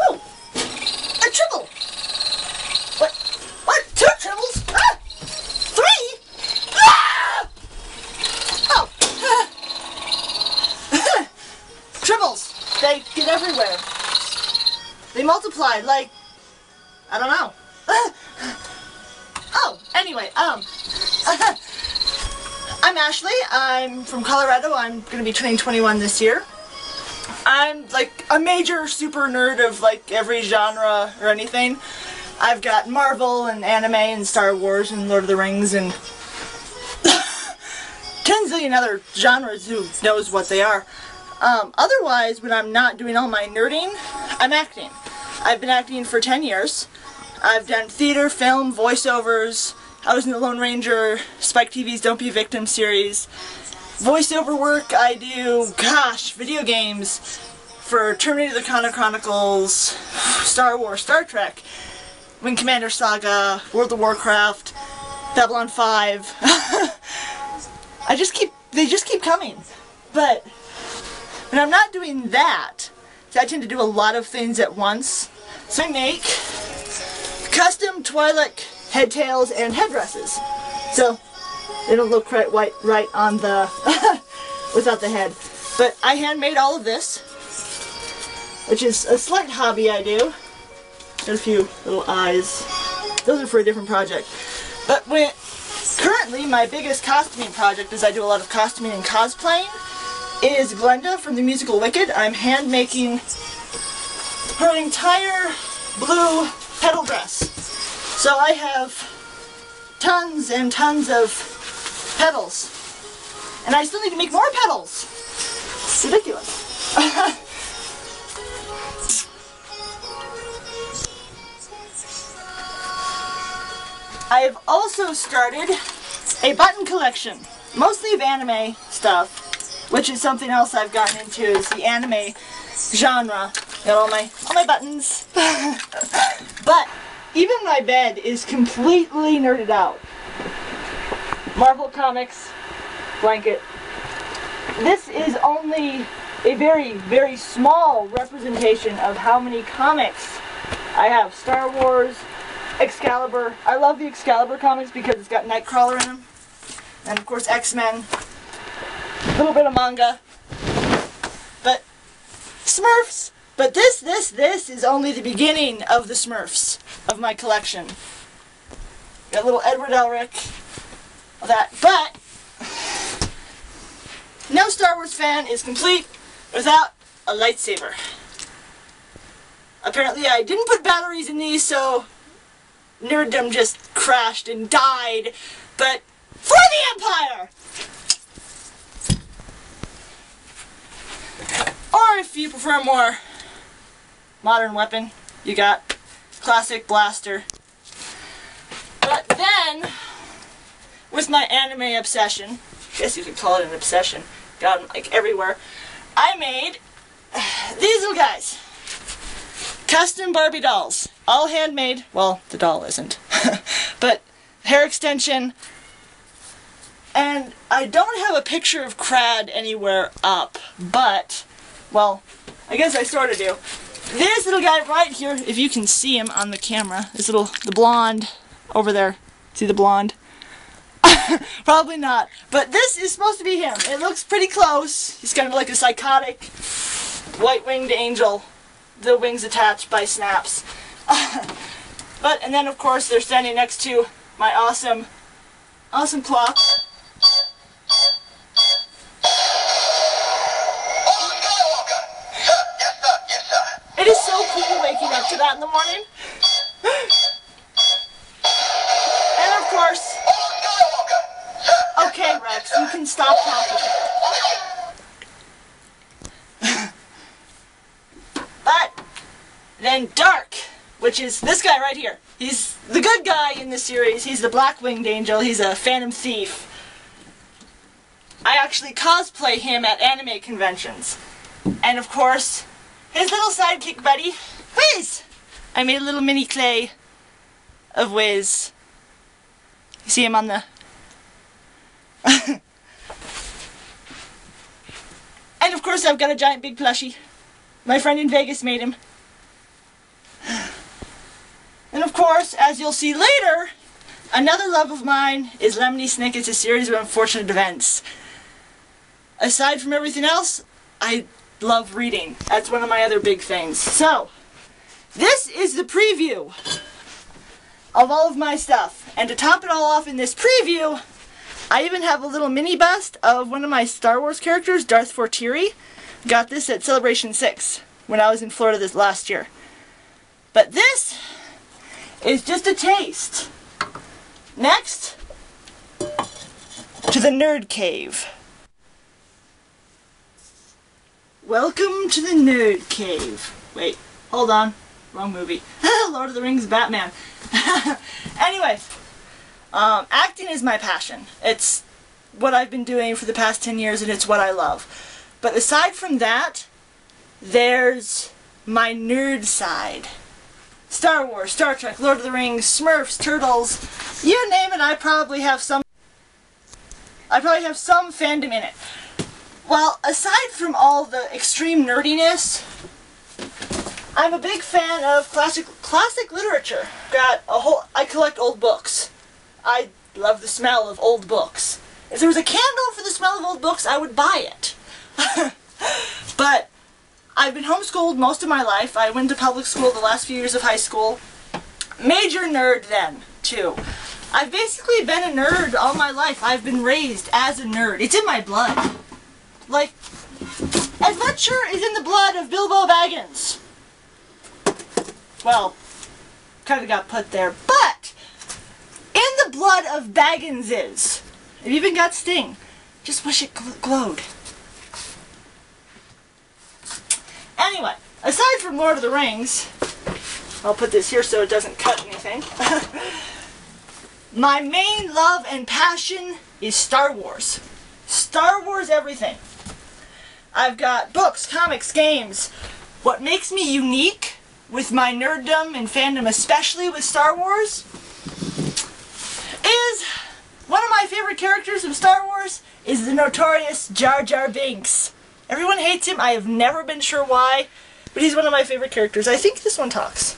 Oh! A triple! What? What? 2 triples? Ah! 3? Ah! Oh! Triples! They get everywhere. They multiply like... I don't know. Oh, anyway, I'm Ashley. I'm from Colorado. I'm going to be turning 21 this year. I'm like a major super nerd of like every genre or anything. I've got Marvel and anime and Star Wars and Lord of the Rings and 10 zillion other genres who knows what they are. Otherwise, when I'm not doing all my nerding, I'm acting. I've been acting for 10 years. I've done theater, film, voiceovers. I was in the Lone Ranger, Spike TV's Don't Be a Victim series. Voiceover work, I do, gosh, video games for Terminator the Chronicles, Star Wars, Star Trek, Wing Commander Saga, World of Warcraft, Babylon 5. They just keep coming. But when I'm not doing that, I tend to do a lot of things at once. So I make custom Twi'lek headtails and headdresses. So they don't look quite right on the without the head. But I handmade all of this, which is a slight hobby I do. Got a few little eyes. Those are for a different project. But currently my biggest costuming project, as I do a lot of costuming and cosplaying, is Glenda from the musical Wicked. I'm hand making her entire blue petal dress. So I have tons and tons of petals. And I still need to make more petals. It's ridiculous. I have also started a button collection, mostly of anime stuff, which is something else I've gotten into, is the anime genre. Got all my buttons. But even my bed is completely nerded out. Marvel Comics blanket. This is only a very, very small representation of how many comics I have. Star Wars, Excalibur. I love the Excalibur comics because it's got Nightcrawler in them. And of course X-Men. A little bit of manga. But Smurfs. But this is only the beginning of the Smurfs of my collection. Got little Edward Elric. All that. But no Star Wars fan is complete without a lightsaber. Apparently I didn't put batteries in these, so nerddom just crashed and died. But for the Empire! Or if you prefer a more modern weapon, you got classic blaster. But then, with my anime obsession, I guess you could call it an obsession, got them like everywhere, I made these little guys. Custom Barbie dolls. All handmade. Well, the doll isn't. But hair extension. And I don't have a picture of Crad anywhere up, but, well, I guess I sort of do. This little guy right here, if you can see him on the camera, the blonde over there. See the blonde? Probably not. But this is supposed to be him. It looks pretty close. He's kind of like a psychotic white-winged angel. The wings attached by snaps. And then of course they're standing next to my awesome clock. It is so cool waking up to that in the morning. And of course, okay Rex, you can stop talking. But then Dark, which is this guy right here. He's the good guy in the series. He's the black-winged angel. He's a phantom thief. I actually cosplay him at anime conventions. And of course, his little sidekick buddy, Wiz! I made a little mini clay of Wiz. You see him on the... And of course I've got a giant big plushie. My friend in Vegas made him. And of course, as you'll see later, another love of mine is Lemony Snicket's A Series of Unfortunate Events. Aside from everything else, I love reading. That's one of my other big things. So, this is the preview of all of my stuff. And to top it all off in this preview, I even have a little mini bust of one of my Star Wars characters, Darth Fortieri. Got this at Celebration 6 when I was in Florida this last year. But this is just a taste. Next, to the Nerd Cave. Welcome to the Nerd Cave. Wait, hold on. Wrong movie. Lord of the Rings, Batman. Anyways, acting is my passion. It's what I've been doing for the past 10 years and it's what I love. But aside from that, there's my nerd side. Star Wars, Star Trek, Lord of the Rings, Smurfs, Turtles, you name it, I probably have some fandom in it. Well, aside from all the extreme nerdiness, I'm a big fan of classic literature. I collect old books. I love the smell of old books. If there was a candle for the smell of old books, I would buy it. But I've been homeschooled most of my life. I went to public school the last few years of high school. Major nerd then, too. I've basically been a nerd all my life. I've been raised as a nerd. It's in my blood. Like, adventure is in the blood of Bilbo Baggins. Well, kind of got put there. But, in the blood of Bagginses. It even got Sting. Just wish it glowed. Anyway, aside from Lord of the Rings, I'll put this here so it doesn't cut anything. My main love and passion is Star Wars. Star Wars everything. I've got books, comics, games. What makes me unique with my nerddom and fandom, especially with Star Wars, is one of my favorite characters of Star Wars is the notorious Jar Jar Binks. Everyone hates him. I have never been sure why, but he's one of my favorite characters. I think this one talks.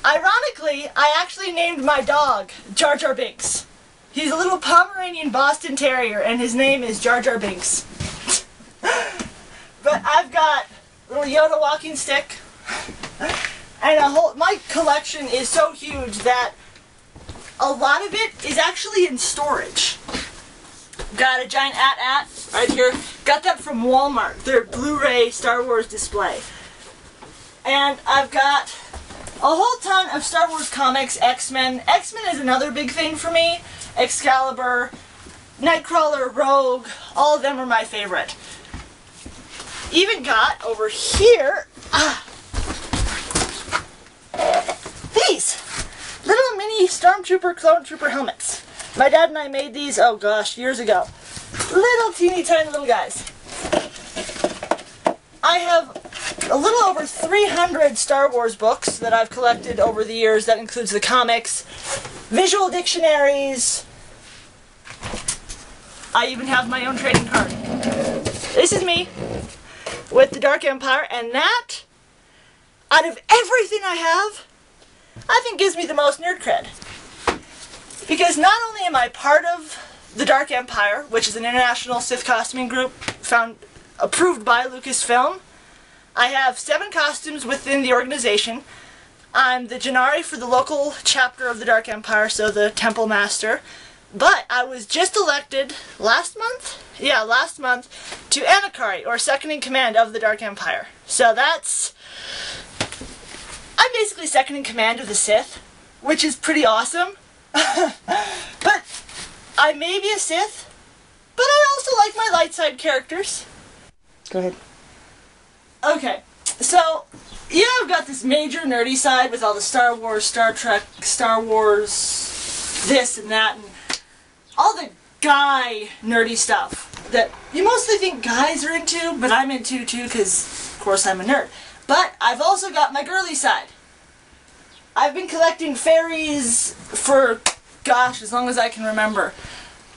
Ironically, I actually named my dog Jar Jar Binks. He's a little Pomeranian Boston Terrier, and his name is Jar Jar Binks. But I've got a little Yoda walking stick, and my collection is so huge that a lot of it is actually in storage. Got a giant AT-AT right here. Got that from Walmart. Their Blu-ray Star Wars display. And I've got a whole ton of Star Wars comics, X-Men. X-Men is another big thing for me. Excalibur, Nightcrawler, Rogue, all of them are my favorite. Even got over here, these little mini Stormtrooper, Clone Trooper helmets. My dad and I made these, oh gosh, years ago. Little teeny tiny little guys. I have a little over 300 Star Wars books that I've collected over the years. That includes the comics, visual dictionaries. I even have my own trading card. This is me with the Dark Empire, and that, out of everything I have, I think gives me the most nerd cred. Because not only am I part of the Dark Empire, which is an international Sith costuming group approved by Lucasfilm, I have 7 costumes within the organization. I'm the Janari for the local chapter of the Dark Empire, so the Temple Master. But I was just elected last month? Yeah, last month, to Anakari, or second in command of the Dark Empire. So I'm basically second in command of the Sith, which is pretty awesome. But I may be a Sith, but I also like my light side characters. Go ahead. Okay, so yeah, I've got this major nerdy side with all the Star Wars, Star Trek, Star Wars, this and that, and all the guy nerdy stuff that you mostly think guys are into, but I'm into too because, of course, I'm a nerd. But I've also got my girly side. I've been collecting fairies for, gosh, as long as I can remember.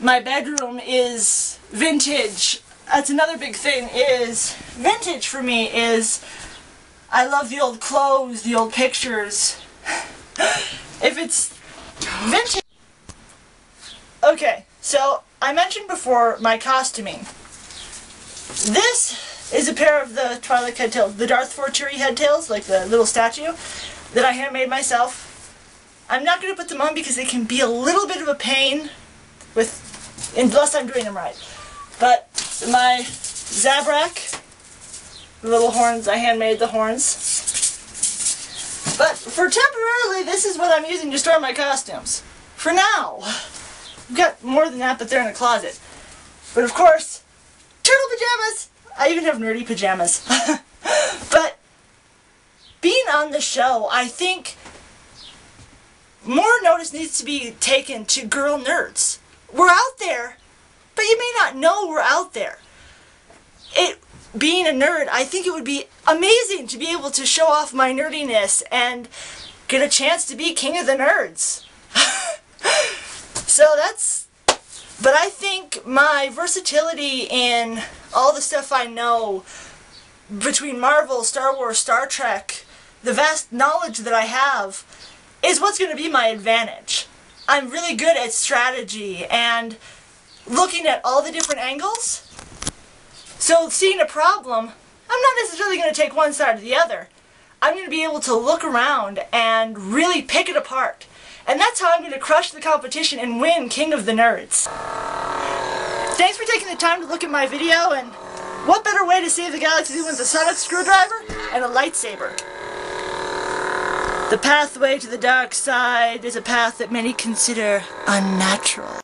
My bedroom is vintage that's another big thing is vintage for me is I love the old clothes, the old pictures. If it's vintage. Okay, so I mentioned before my costuming. This is a pair of the Twilight head tails, the Darth Forturi head tails, like the little statue, that I handmade myself. I'm not going to put them on because they can be a little bit of a pain unless I'm doing them right. But my Zabrak, the little horns, I handmade the horns. But for temporarily, this is what I'm using to store my costumes. For now. I've got more than that, but they're in a closet. But of course, turtle pajamas! I even have nerdy pajamas. But being on the show, I think more notice needs to be taken to girl nerds. We're out there, but you may not know we're out there. Being a nerd, I think it would be amazing to be able to show off my nerdiness and get a chance to be king of the nerds. So but I think my versatility in all the stuff I know between Marvel, Star Wars, Star Trek, the vast knowledge that I have is what's going to be my advantage. I'm really good at strategy and looking at all the different angles. So seeing a problem, I'm not necessarily going to take one side or the other. I'm going to be able to look around and really pick it apart. And that's how I'm going to crush the competition and win King of the Nerds. Thanks for taking the time to look at my video, and what better way to save the galaxy than with a sonic screwdriver and a lightsaber? The pathway to the dark side is a path that many consider unnatural.